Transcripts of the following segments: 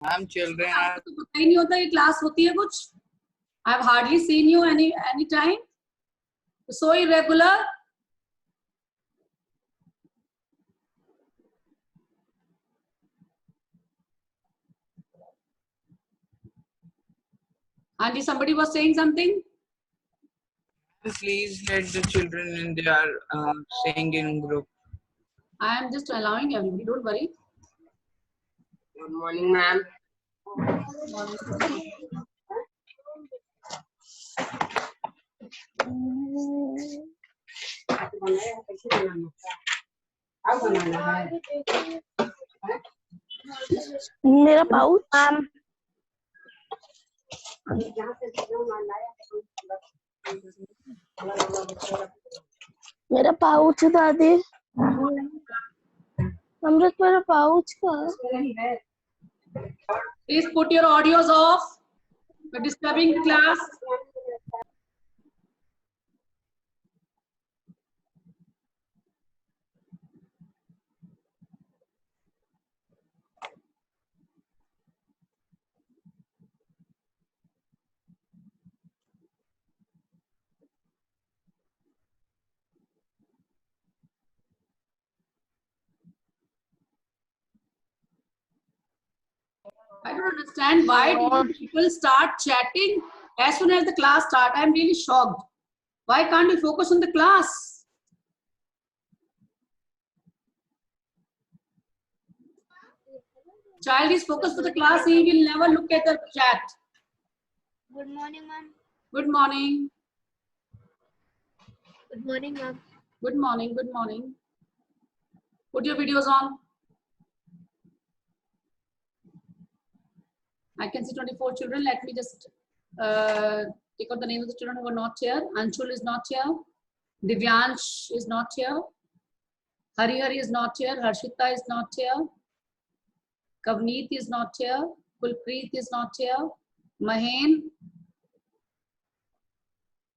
Ma'am children are आपको तो पता ही नहीं होता ये क्लास होती है कुछ. I have hardly seen you any time. So irregular. Auntie, somebody was saying something. please let the children in their staying in group. I am just allowing everybody. Don't worry. Good morning, ma'am. मेरा pouch मेरा pouch दादी अमृत मेरा pouch का Please put your audios off. You're disturbing the class. I don't understand why do people start chatting as soon as the class starts. I'm really shocked. Why can't you focus on the class? Child is focused to the class, he will never look at the chat. Good morning, ma'am. Good morning. Good morning, ma'am. Good morning. Good morning. Put your videos on. I can see 24 children. Let me just take out the names of the children who are not here. Anshul is not here. Divyansh is not here. Hari is not here. Harshita is not here. Kavneet is not here. Kulpreet is not here. Mahen.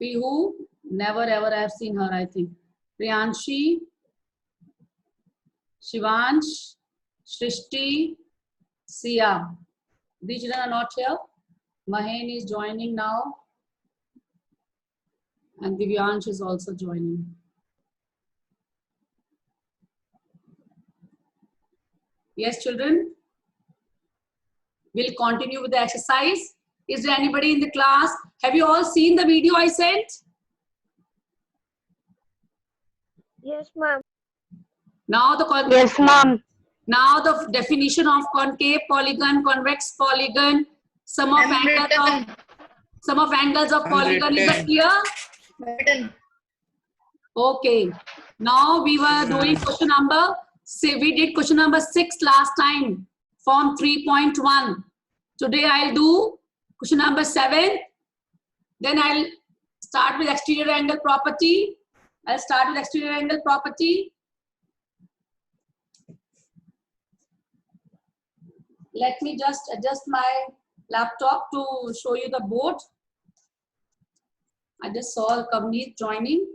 Pihu. Never ever I have seen her, I think. Priyanshi. Shivansh. Shrishti. Sia. These children are not here. Mahen is joining now. And Divyansh is also joining. Yes, children? We'll continue with the exercise. Is there anybody in the class? Have you all seen the video I sent? Yes, ma'am. Now the Yes, ma'am. Now the definition of concave polygon, convex polygon, sum of angles of polygon is that clear? Okay. Now we were doing question number. Say we did question number 6 last time, form 3.1. Today I'll do question number 7. Then I'll start with exterior angle property. I'll start with exterior angle property. Let me just adjust my laptop to show you the board. I just saw Kavneet joining.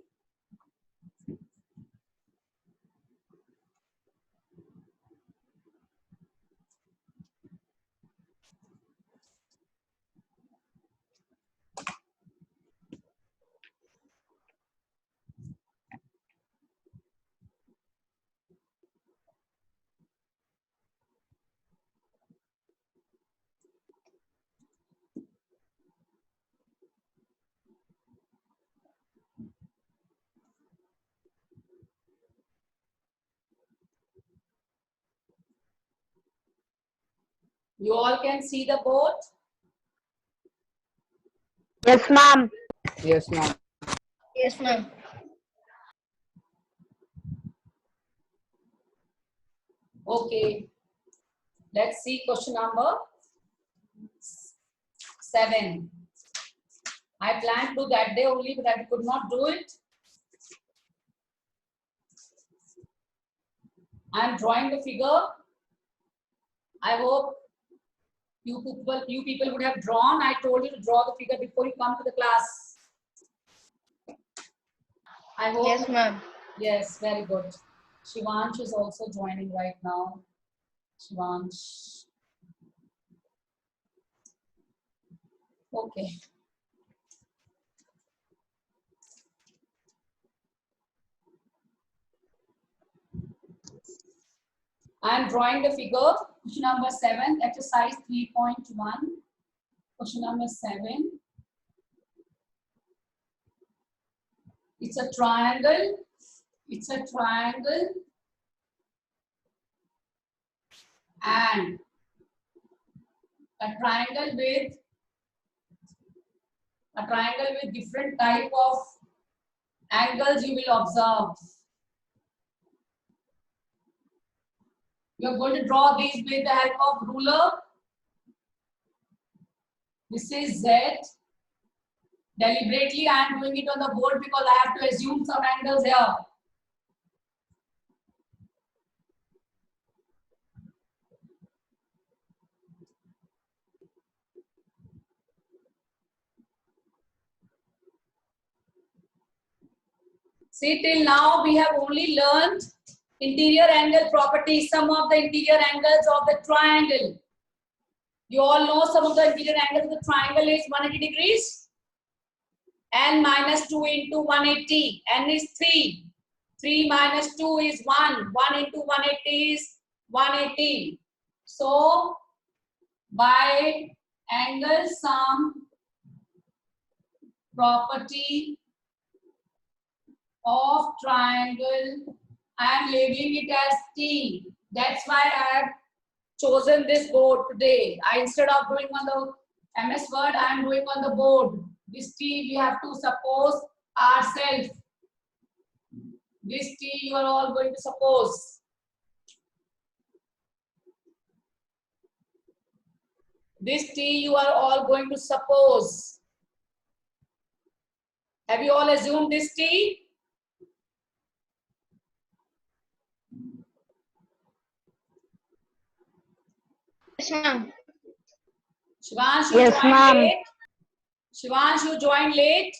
You all can see the board? Yes, ma'am. Yes, ma'am. Yes, ma'am. Okay. Let's see question number 7. I planned to do that day only, but I could not do it. I am drawing the figure. I hope you people would have drawn. I told you to draw the figure before you come to the class. I hope. Yes, ma'am. Yes, very good. Shivansh is also joining right now. Shivansh. Okay. I am drawing the figure. Question number 7, exercise 3.1. Question number 7. It's a triangle. It's a triangle. And a triangle with different type of angles you will observe. You are going to draw these with the help of ruler. This is Z. Deliberately I am doing it on the board because I have to assume some angles here. See, till now we have only learned interior angle properties, some of the interior angles of the triangle. You all know some of the interior angles of the triangle is 180 degrees. N minus 2 into 180. N is 3. 3 minus 2 is 1. 1 into 180 is 180. So, by angle sum property of triangle, I am labeling it as T. That's why I have chosen this board today. Instead of doing on the MS Word, I am doing on the board. This T we have to suppose ourselves. This T you are all going to suppose. This T you are all going to suppose. Have you all assumed this T? Yes, ma'am. Shivansh, you Yes, joined ma'am. late. Shivansh, you joined late.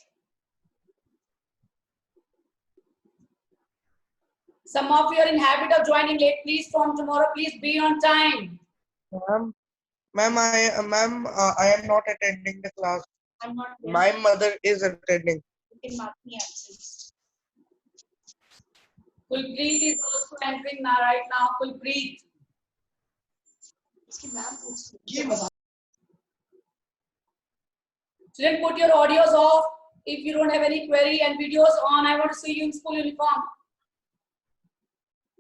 Some of you are in habit of joining late. Please, from tomorrow, please be on time. Ma'am, I am not attending the class. I'm not. My mother is attending. In marking absence. Kulpreet is also entering now right now. Kulpreet. Student, put your audios off. If you don't have any query and videos on, I want to see you in school uniform.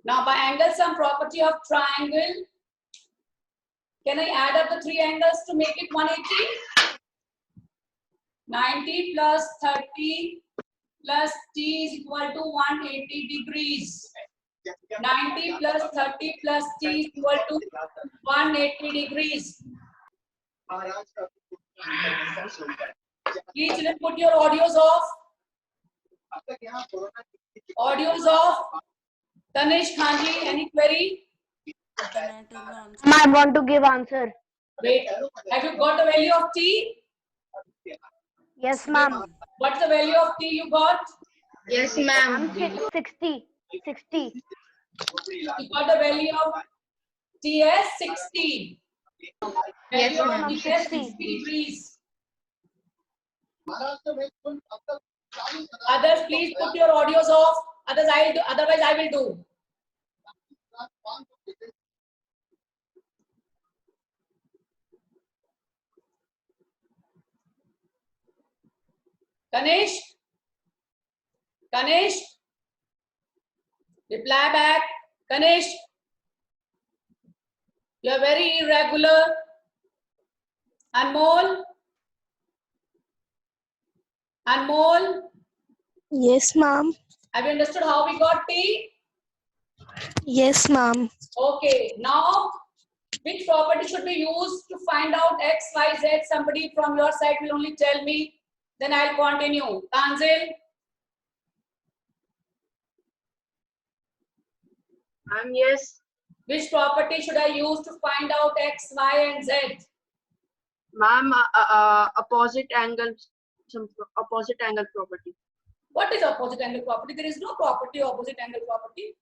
Now, by angle sum property of triangle, can I add up the three angles to make it 180? 90 plus 30 plus T is equal to 180 degrees. 90 plus 30 plus T is equal to 180 degrees. Please children, put your audios off. Audios off. Tanish Khanji, any query? I want to give answer. Wait, have you got the value of T? Yes, ma'am. What's the value of T you got? Yes, ma'am. 60. 60. You got the value of T as 60. Yes, Value of ma'am. T as 60 degrees. Others, please put your audios off. Otherwise, I will do. Kanish? Kanish? Reply back. Kanish? You are very irregular. Anmol? Anmol? Yes, ma'am. Have you understood how we got T? Yes, ma'am. Okay, now which property should be used to find out X, Y, Z? Somebody from your side will only tell me, then I'll continue. Tanzil? Yes, Which property should I use to find out X, Y, and Z? ma'am. Opposite angle, some opposite angle property. What is opposite angle property? There is no property opposite angle property.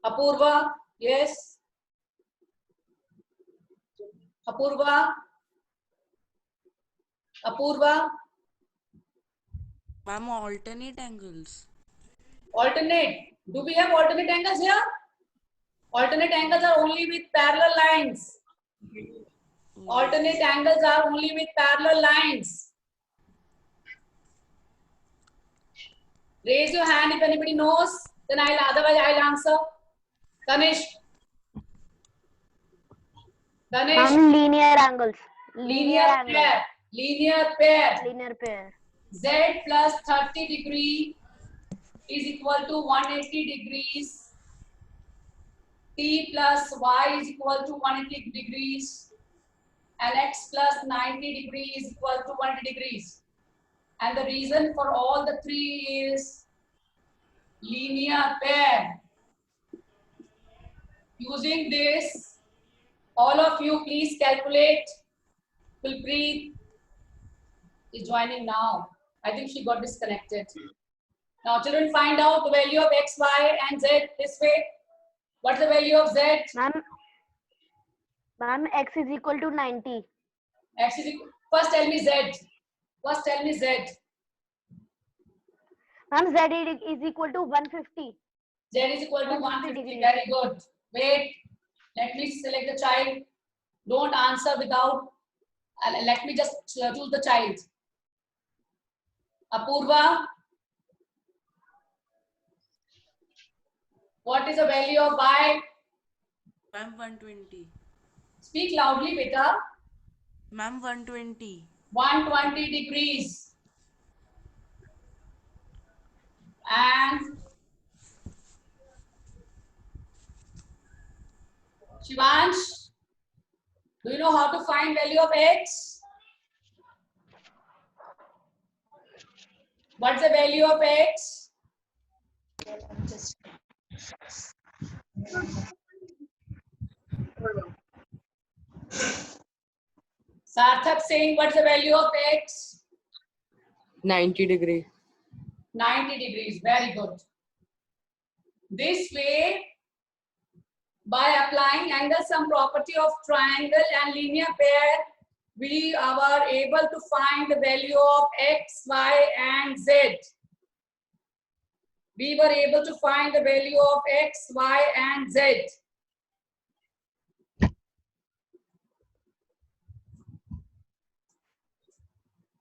Apurva, yes. Apurva, Apurva, Ma'am, alternate angles. alternate. Do we have alternate angles here? Alternate angles are only with parallel lines. Alternate angles are only with parallel lines. Raise your hand if anybody knows. Then otherwise I'll answer. Tanish. Tanish. Ma'am, linear angles. Linear pair. Linear pair. Linear pair. Z plus 30 degree is equal to 180 degrees. T plus Y is equal to 180 degrees. And X plus 90 degrees is equal to 180 degrees. And the reason for all the three is linear pair. Using this, all of you please calculate. Kulpreet is joining now. I think she got disconnected. Now children, find out the value of X, Y and Z this way. What's the value of Z? Ma'am, X is equal to 90. X is equal. First tell me Z. First tell me Z. Ma'am, Z is equal to 150. Z is equal to 150. Very good. Wait. Let me select the child. Don't answer without. Let me just choose the child. Apurva. What is the value of Y? Ma'am, 120. Speak loudly, beta. Ma'am, 120. 120 degrees. And Shivansh, do you know how to find value of X? What's the value of X? Sarthak saying what's the value of X? 90 degree. 90 degrees. Very good. This way, by applying angle sum property of triangle and linear pair, we are able to find the value of X, Y and Z. We were able to find the value of X, Y and Z.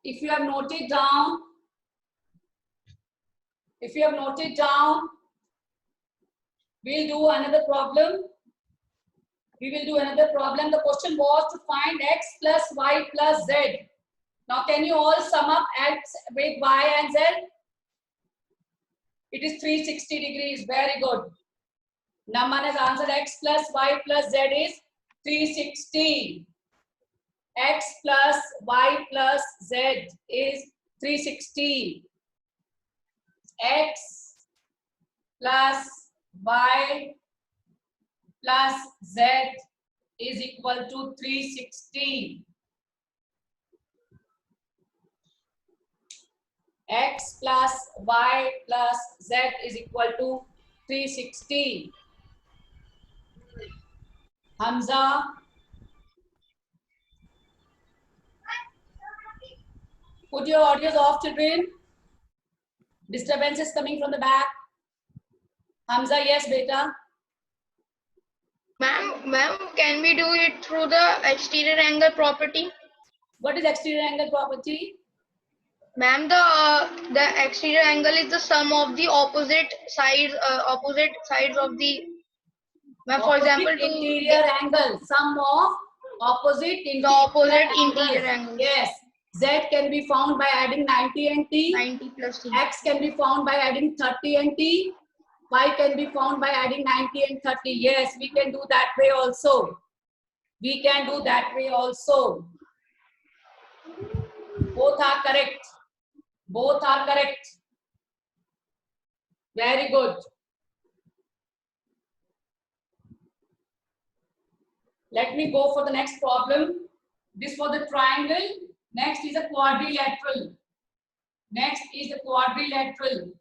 If you have noted down, we'll do another problem. The question was to find X plus Y plus Z. Now, can you all sum up X with Y and Z? It is 360 degrees. Very good. Naman has answered X plus Y plus Z is 360. X plus Y plus Z is 360. X plus Y plus Z is equal to 360. X plus Y plus Z is equal to 360. Hamza. Put your audios off, children. Disturbance is coming from the back. Hamza, yes, beta. Ma'am, can we do it through the exterior angle property? What is exterior angle property? Ma'am, the exterior angle is the sum of the opposite sides of the. Ma'am, for example, interior angle, sum of opposite interior the opposite angles. interior angle. Yes. Z can be found by adding 90 and T. 90 plus T. X can be found by adding 30 and T. Y can be found by adding 90 and 30. Yes, we can do that way also. We can do that way also. Both are correct. Both are correct. Very good. Let me go for the next problem. This for the triangle. Next is a quadrilateral. Next is the quadrilateral.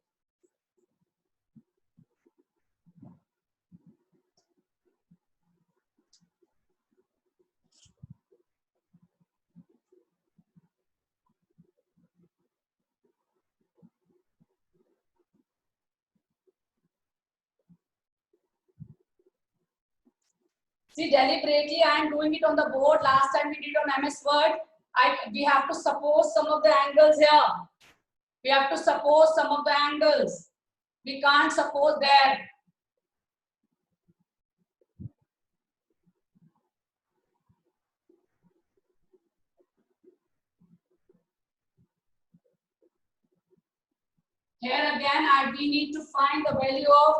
See, deliberately I am doing it on the board. Last time we did on MS Word. We have to suppose some of the angles here. We have to suppose some of the angles. We can't suppose there. Here again, we need to find the value of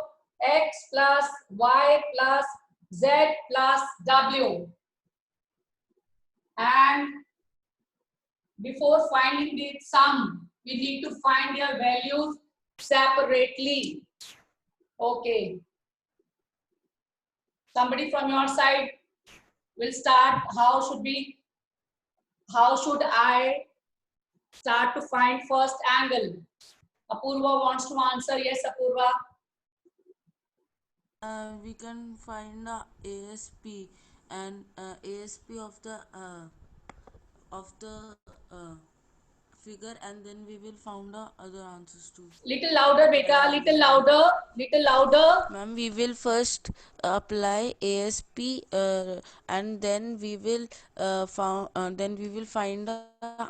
x plus y plus z plus w. And before finding the sum, we need to find their values separately. Okay. Somebody from your side will start. How should I start to find first angle? Apurva wants to answer. Yes, Apurva. We can find the ASP and ASP of the figure, and then we will find the other answers too. Little louder, beta. Little louder. Little louder. Ma'am, we will first apply ASP and then we will find the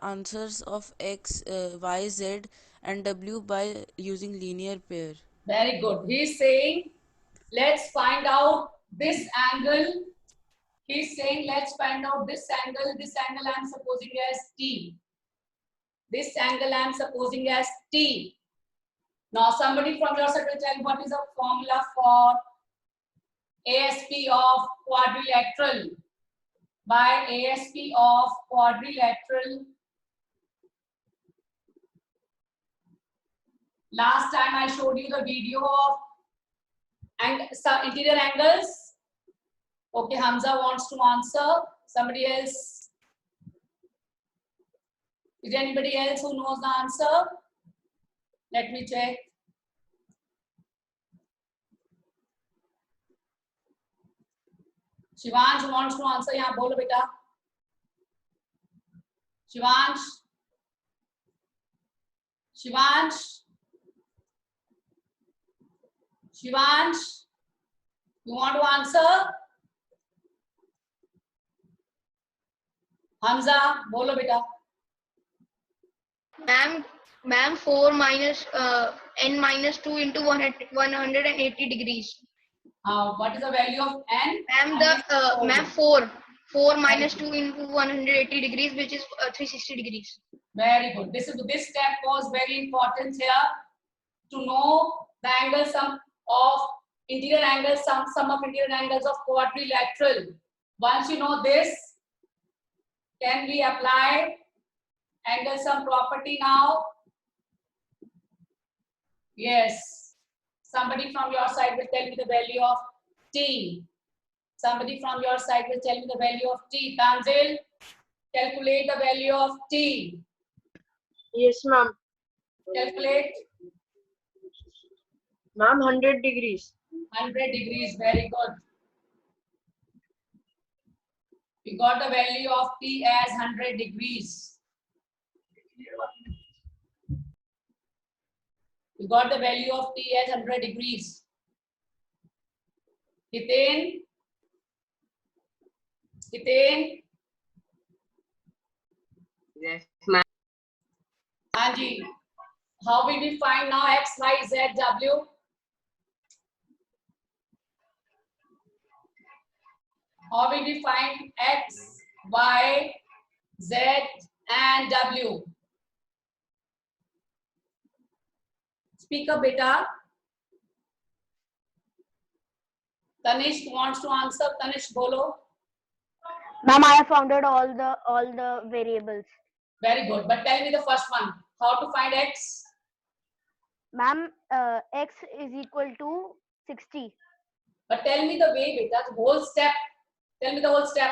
answers of x, y, z, and w by using linear pair. Very good. He's saying, let's find out this angle. He's saying, let's find out this angle. This angle I'm supposing as T. This angle I'm supposing as T. Now, somebody from your side will tell me what is the formula for ASP of quadrilateral. By ASP of quadrilateral, last time I showed you the video of interior angles. Okay, Hamza wants to answer. Somebody else? Is there anybody else who knows the answer? Let me check. Shivansh wants to answer. Yeah, bolo beta. Shivansh. Shivansh. Shivansh. You want to answer? Hamza, bolo beta. Ma'am, 4 minus n minus 2 into 180 degrees. What is the value of n? Ma'am, 4 minus 2 into 180 degrees, which is 360 degrees. Very good. This step was very important here to know the angle sum of interior angles, sum of interior angles of quadrilateral. Once you know this, can we apply angle sum property now? Yes. Somebody from your side will tell me the value of T. Somebody from your side will tell me the value of T. Tanzil, calculate the value of T. Yes, ma'am. Calculate. Ma'am, 100 degrees. 100 degrees, very good. We got the value of T as 100 degrees. We got the value of T as 100 degrees. Hiten? Yes, ma'am. Anji, how will we find now X, Y, Z, W? How will we find X, Y, Z, and W? Speak up, beta. Tanishq wants to answer. Tanishq, bolo. Ma'am, I have found out all the variables. Very good. But tell me the first one. How to find X? Ma'am, x is equal to 60. But tell me the way, beta, the whole step. Tell me the whole step.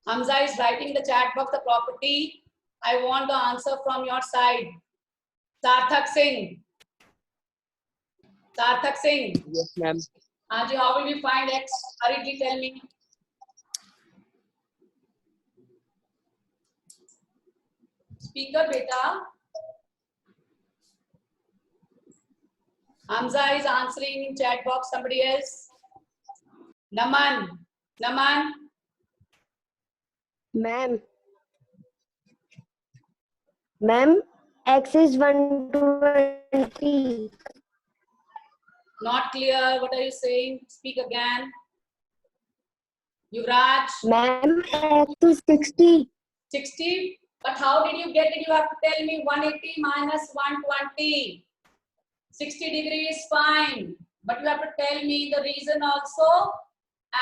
Hamza is writing in the chat box the property. I want the answer from your side. Sarthak Singh. Sarthak Singh. Yes, ma'am. Anji, how will we find X? Hurriedly tell me. Speaker, beta. Hamza is answering in chat box. Somebody else? Naman. Naman. Ma'am, X is 120. Not clear. What are you saying? Speak again. Yuvraj. Ma'am, X is 60. 60. But how did you get it? You have to tell me 180 minus 120. 60 degrees is fine. But you have to tell me the reason also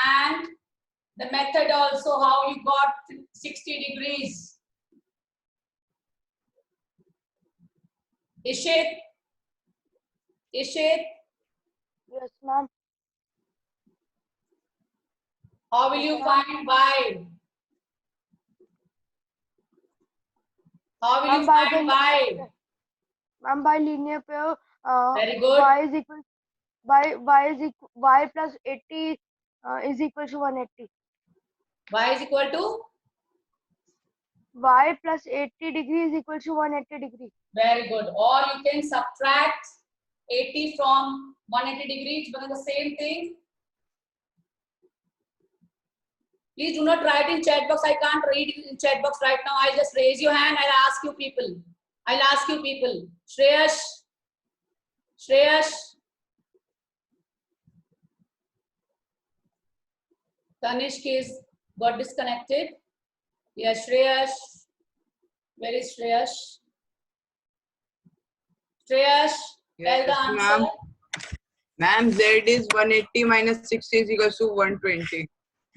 and the method also, how you got 60 degrees. Ishit? Ishit? Yes, ma'am. How will you find y? How will you find y? Ma'am, by linear pair, Very good. y is equal y plus 80 is equal to 180. Y is equal to? Y plus 80 degree is equal to 180 degree. Very good. Or you can subtract 80 from 180 degrees, but the same thing. Please do not write in chat box. I can't read in chat box right now. I just raise your hand. I'll ask you people. Shreyash. Tanishk is got disconnected. Yes, Shreyash. Where is Shreyash? Shreyash, tell the answer. Ma'am, Z is 180 minus 60 is equal to 120.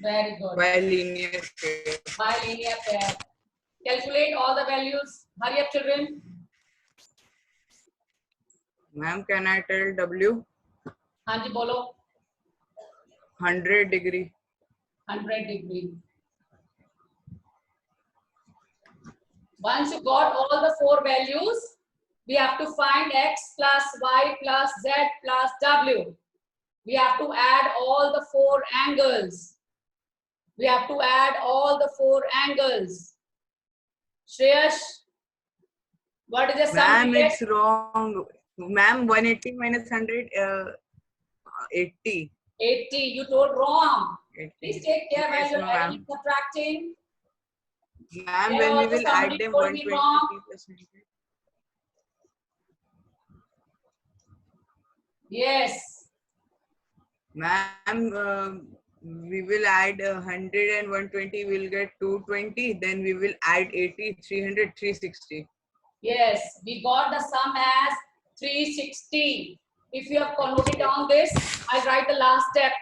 Very good. By linear pair. By linear pair. Calculate all the values. Hurry up, children. Ma'am, can I tell W? Hanji, bolo. 100 degree. 100 degree. Once you got all the four values, we have to find x plus y plus z plus w. We have to add all the four angles. Shreyash, what is the sum? Ma'am, it's wrong. Ma'am, 180 minus 100, 80. 80, you told wrong. 80. Please take care while Yes, you're ma'am. adding, subtracting. Ma'am, There when we also will add somebody them told me 120 wrong. plus 100. Yes. Ma'am, we will add 100 and 120, we'll get 220. Then we will add 80, 300, 360. Yes, we got the sum as 360. If you have noted down this, I'll write the last step.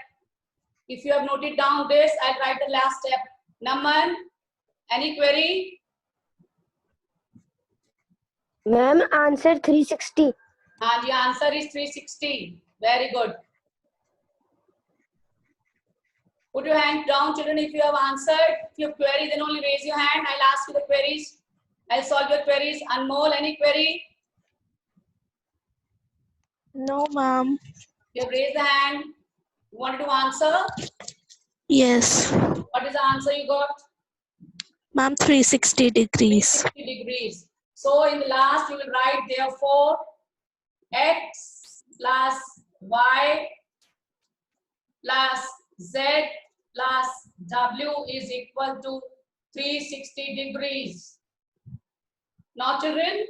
If you have noted down this, I'll write the last step. Naman, any query? Ma'am, answer 360. And the answer is 360. Very good. Put your hand down, children, if you have answered. If you have query, then only raise your hand. I'll ask you the queries. I'll solve your queries. Anmol, any query? No, ma'am. You have raised the hand. You wanted to answer? Yes. What is the answer you got? Ma'am, 360 degrees. 360 degrees. So in the last, you will write therefore x plus y plus z plus w is equal to 360 degrees. Now children,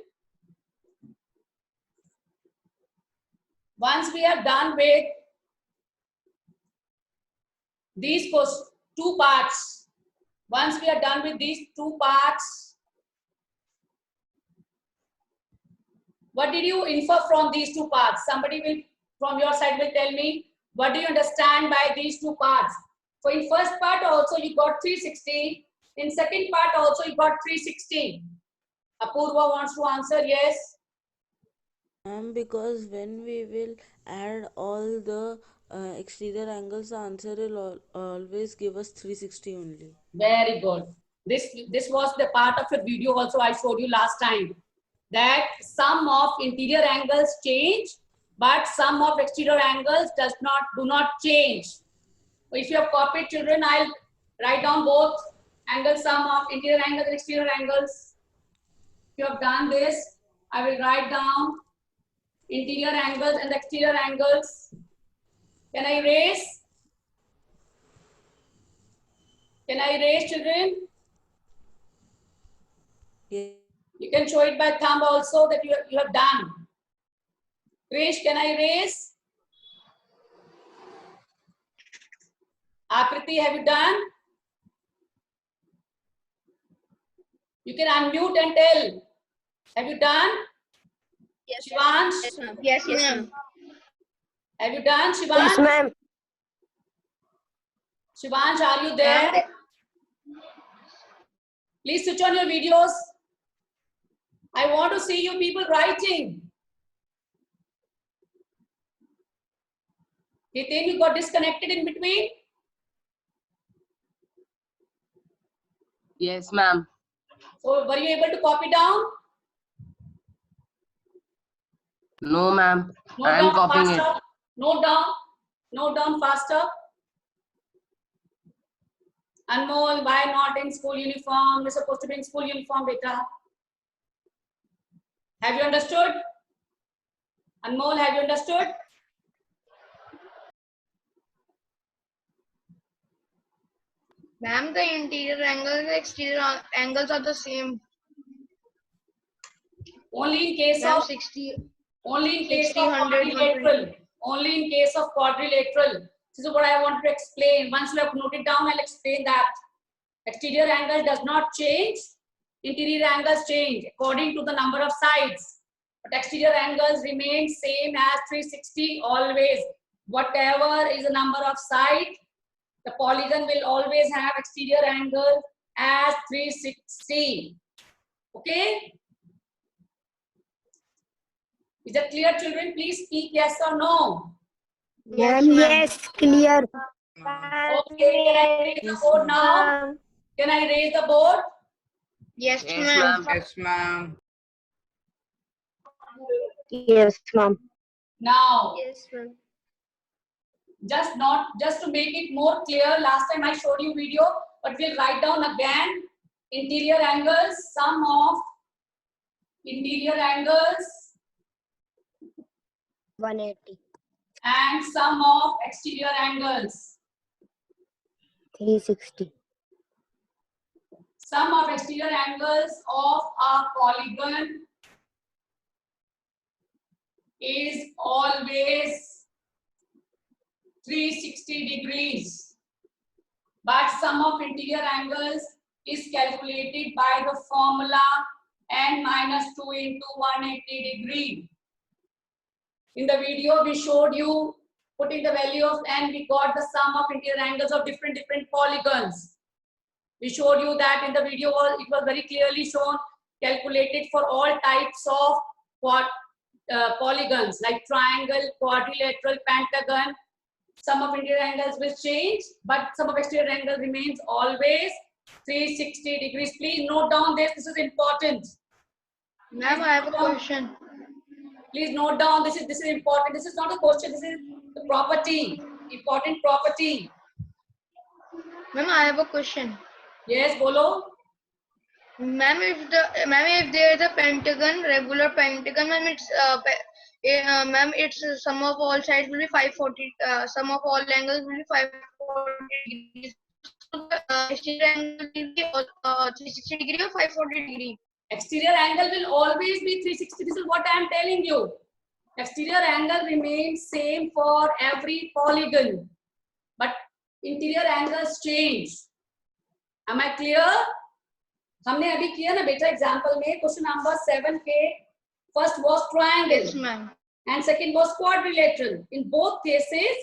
once we are done with these two parts, once we are done with these two parts, what did you infer from these two parts? Somebody will, from your side, will tell me, what do you understand by these two parts? So in first part also you got 360. In second part also you got 360. Apurva wants to answer, yes. Because when we will add all the exterior angles, the answer will always give us 360 only. Very good. This was the part of your video also I showed you last time. That sum of interior angles change, but sum of exterior angles do not change. So if you have copied, children, I'll write down both angle sum of interior angles and exterior angles. If you have done this, I will write down interior angles and the exterior angles? Can I erase? Can I erase, children? Yes. You can show it by thumb also that you have done. Krish, can I erase? Akriti, have you done? You can unmute and tell. Have you done? Yes, Shivansh? ma'am. Yes, ma'am. Have you done, Shivansh? Yes, ma'am. Shivansh, are you there? Please switch on your videos. I want to see you people writing. Hitin, you got disconnected in between? Yes, ma'am. So were you able to copy down? No, ma'am. Note I am down copying it. faster. Note down. Note down faster. Anmol, why not in school uniform? We're supposed to be in school uniform, beta. Have you understood? Anmol, have you understood? Ma'am, the interior angle and the exterior angles are the same. Only in case Ma'am, of 60. only in case 60, of 100, quadrilateral. Only in case of quadrilateral. This is what I want to explain. Once you have noted down, I'll explain that. Exterior angle does not change. Interior angles change according to the number of sides. But exterior angles remain same as 360 always. Whatever is the number of sides, the polygon will always have exterior angle as 360. Okay? Is that clear, children? Please speak yes or no. Yes, ma'am. clear. Okay, can I raise the Yes, board ma'am. now? Can I raise the board? Yes, Yes, ma'am. ma'am. Yes, ma'am. Yes, ma'am. Now, Yes, ma'am. just to make it more clear, last time I showed you video, but we'll write down again interior angles, sum of interior angles 180. and sum of exterior angles. 360. Sum of exterior angles of a polygon is always 360 degrees. But sum of interior angles is calculated by the formula n minus 2 into 180 degree. In the video, we showed you putting the value of n, we got the sum of interior angles of different polygons. We showed you that in the video, it was very clearly shown, calculated for all types of polygons like triangle, quadrilateral, pentagon. Sum of interior angles will change, but sum of exterior angle remains always 360 degrees. Please note down this is important. Ma'am, I have a question. Please note down, this is important. This is not a question, this is the property, important property. Ma'am, I have a question. Yes, bolo. Ma'am, if there is a pentagon, regular pentagon, ma'am, its sum of all sides will be 540. Sum of all angles will be 540 degrees. So the exterior angle will be 360 degree or 540 degree. Exterior angle will always be 360. This is what I am telling you. Exterior angle remains same for every polygon, but interior angles change. Am I clear? हमने अभी किया ना बेटा example में question number 7 के first was triangle Yes, ma'am. and second was quadrilateral. In both cases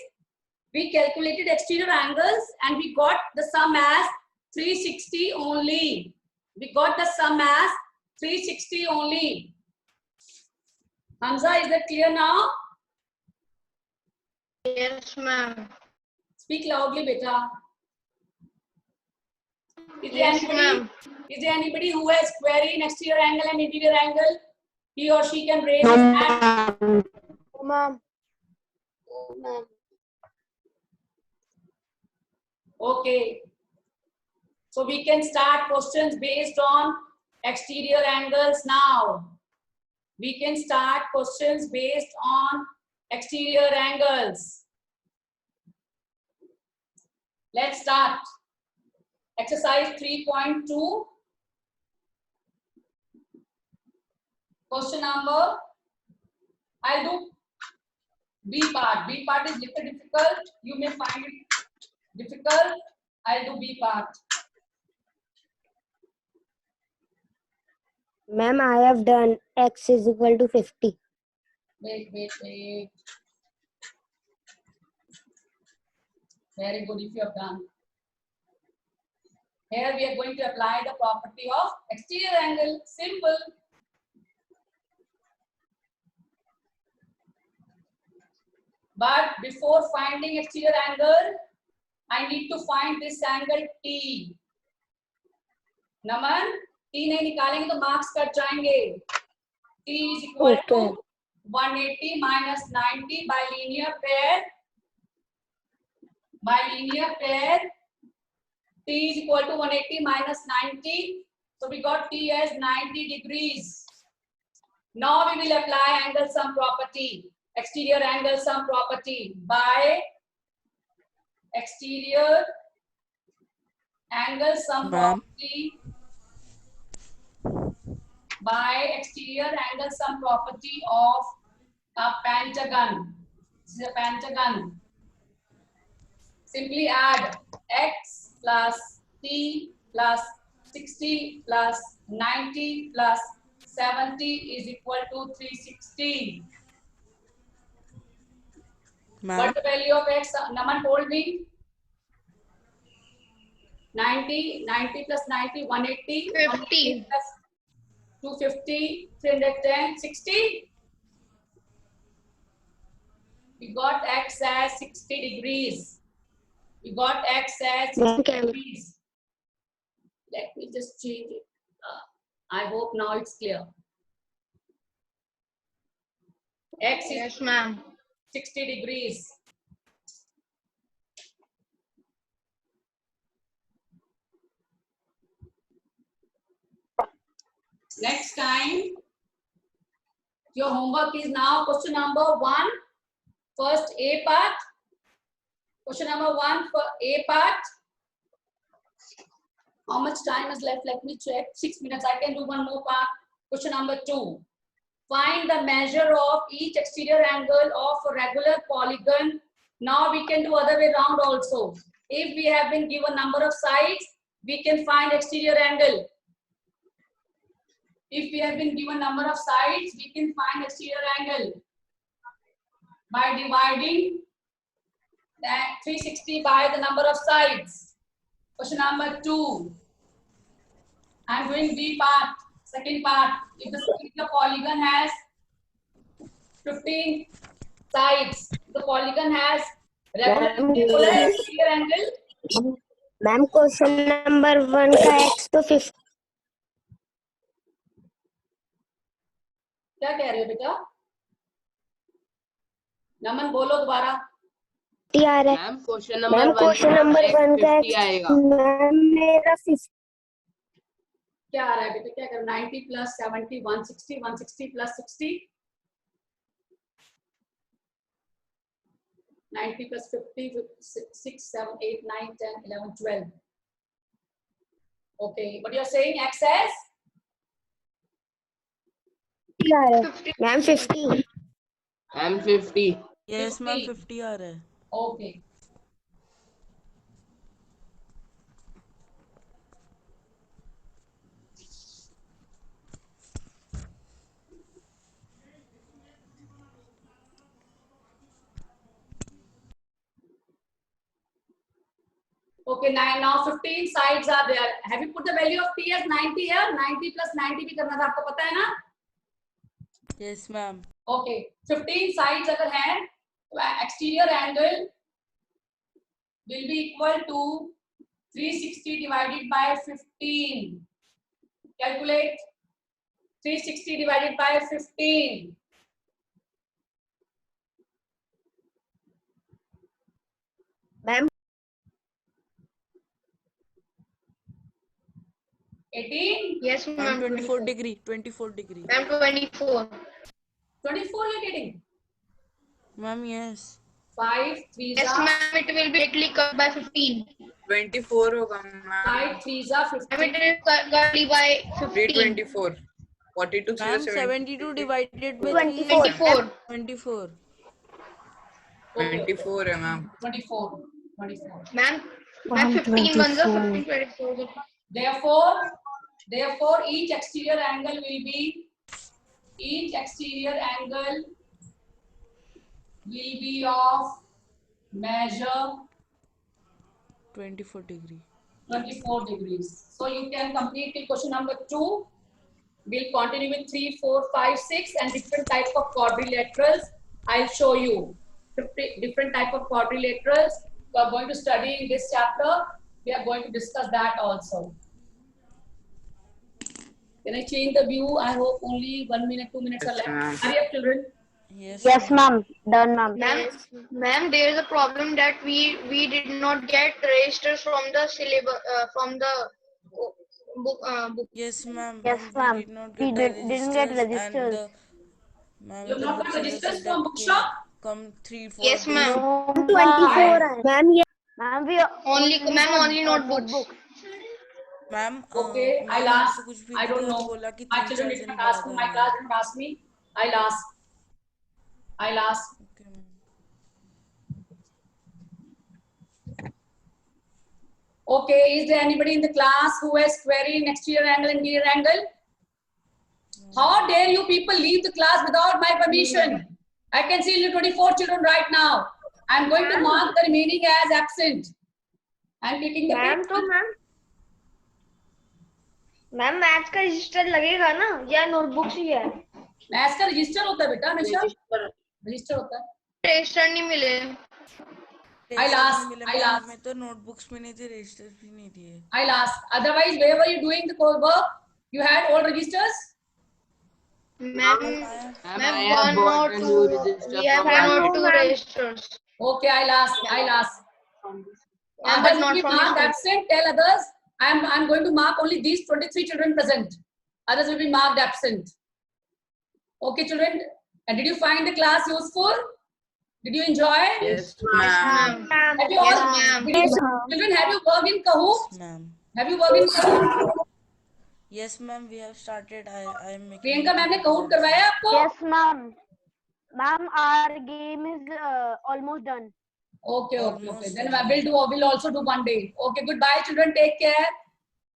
we calculated exterior angles and we got the sum as 360 only. We got the sum as 360 only. Hamza, is that clear now? Yes, ma'am. Speak loudly, beta. Yes, ma'am. Is there anybody who has query in exterior angle and interior angle? He or she can raise his hand. No, ma'am. Okay. So we can start questions based on exterior angles now. we can start questions based on exterior angles. Let's start. Exercise 3.2. Question number, I'll do B part. B part is little difficult. You may find it difficult. I'll do B part. Ma'am, I have done x is equal to 50. Wait. Very good if you have done. Here we are going to apply the property of exterior angle. Simple. But before finding exterior angle, I need to find this angle T. Naman, T नहीं निकालेंगे तो marks cut जाएंगे. T is equal to 180 minus 90 by linear pair. By linear pair, T is equal to 180 minus 90. So we got T as 90 degrees. Now we will apply angle sum property. Exterior angle sum property by exterior angle sum property by exterior angle sum property of a pentagon. This is a pentagon. Simply add x plus t plus 60 plus 90 plus 70 is equal to 360. What the value of x? Naman told me. 90 plus 90, 180. 50. Plus 250, 310, 60. We got x as 60 degrees. We got x as 60 degrees. Let me just change it. I hope now it's clear. X is Yes, ma'am. 60 degrees. Next time, your homework is now question number 1. First A part. Question number 1 for A part. How much time is left? Let me check. 6 minutes. I can do one more part. Question number 2. Find the measure of each exterior angle of a regular polygon. Now we can do other way around also. If we have been given number of sides, we can find exterior angle. If we have been given number of sides, we can find exterior angle by dividing that 360 by the number of sides. Question number 2. I'm doing B part, second part. If the polygon has 15 sides, the polygon has regular exterior angle. Ma'am, question number 1 का x तो 50. क्या कह रहे हो बेटा? नमन बोलो दोबारा. Ma'am question number 1 का x मैम मेरा 50. क्या आ रहा है बेटा? क्या कर 90 plus 70 160 160 plus 60 90 plus 50 6 7 8 9 10 11 12. Okay, what you are saying? X as ma'am 50. I'm 50. Yes, ma'am, 50 आ रहा है. okay. Okay, now 15 sides are there. Have you put the value of T as 90 here? 90 plus 90 भी करना था, आपको पता है ना? Yes, ma'am. Okay, 15 sides अगर हैं, तो exterior angle will be equal to 360 divided by 15. Calculate 360 divided by 15. Ma'am 18? Yes, Ma'am, ma'am. 24 degree. 24 degree. Ma'am, 24. 24 you're getting? Ma'am, yes. 5 3s Yes, are ma'am. It will be directly cut by 15. 24 होगा ma'am. 5 3s are Ma'am, 15. it will cut directly by 15. 324. 42 Ma'am, 0 72 divided by 3 is 24. 24. 24 है ma'am. 24. 24. Ma'am, 15 ones are 15, 24. Therefore, each exterior angle will be of measure 24 degree. 24 degrees. So you can complete the question number 2. We'll continue with 3, 4, 5, 6 and different types of quadrilaterals. I'll show you 50 different type of quadrilaterals. We are going to study in this chapter. We are going to discuss that also. Can I change the view? I hope only 1 minute, 2 minutes are Yes, ma'am. left. Hurry up, children. Yes, ma'am. Done, ma'am. Ma'am, there is a problem that we did not get registers from the syllabus from the book. Yes, ma'am. Yes, We ma'am. did not We get the didn't get registers and registers. ma'am, You have the not got bookseller registers said from that bookshop? come 3-4 Yes, days. ma'am. No, 24. ma'am. Yes. Ma'am, we Only notebooks. Ma'am Okay, I'll ma'am ask. हमसे कुछ भी I नहीं don't था, know. बोला कि My 3-4 children did दिन not ask बाद me. My आना. class did not ask me. I'll ask. Okay, ma'am. Okay, is there anybody in the class who has query in exterior angle and interior angle? How dare you people leave the class without my permission? I can see you 24 children right now. I'm going to mark the remaining as absent. I'm taking the ma'am तो ma'am maths का register लगेगा ना या notebooks ही है? Maths का register होता है बेटा हमेशा. रजिस्टर होता है. रजिस्टर नहीं मिले. I'll ask. मिले I'll मैम, ask. हमें तो नोटबुक्स में नहीं थे, रजिस्टर्स भी नहीं दिए. I'll ask. Otherwise, where were you doing the work? You had all registers? Ma'am, one or two. We have one or two registers. Okay, I'll ask. I'll ask. But Others not will be from marked school. absent. Tell others. I'm going to mark only these 23 children present. Others will be marked absent. Okay, children. And did you find the class useful? Did you enjoy? Yes, ma'am. Have you all, Yes, ma'am. children, have you worked in Kahoot? Ma'am. Have you worked in Kahoot? Yes, ma'am. We have started. I am making. Priyanka ma'am ने Kahoot करवाया आपको? Yes, ma'am. Ma'am, our game is almost done. Okay. Then we'll also do one day. Okay, goodbye, children. Take care.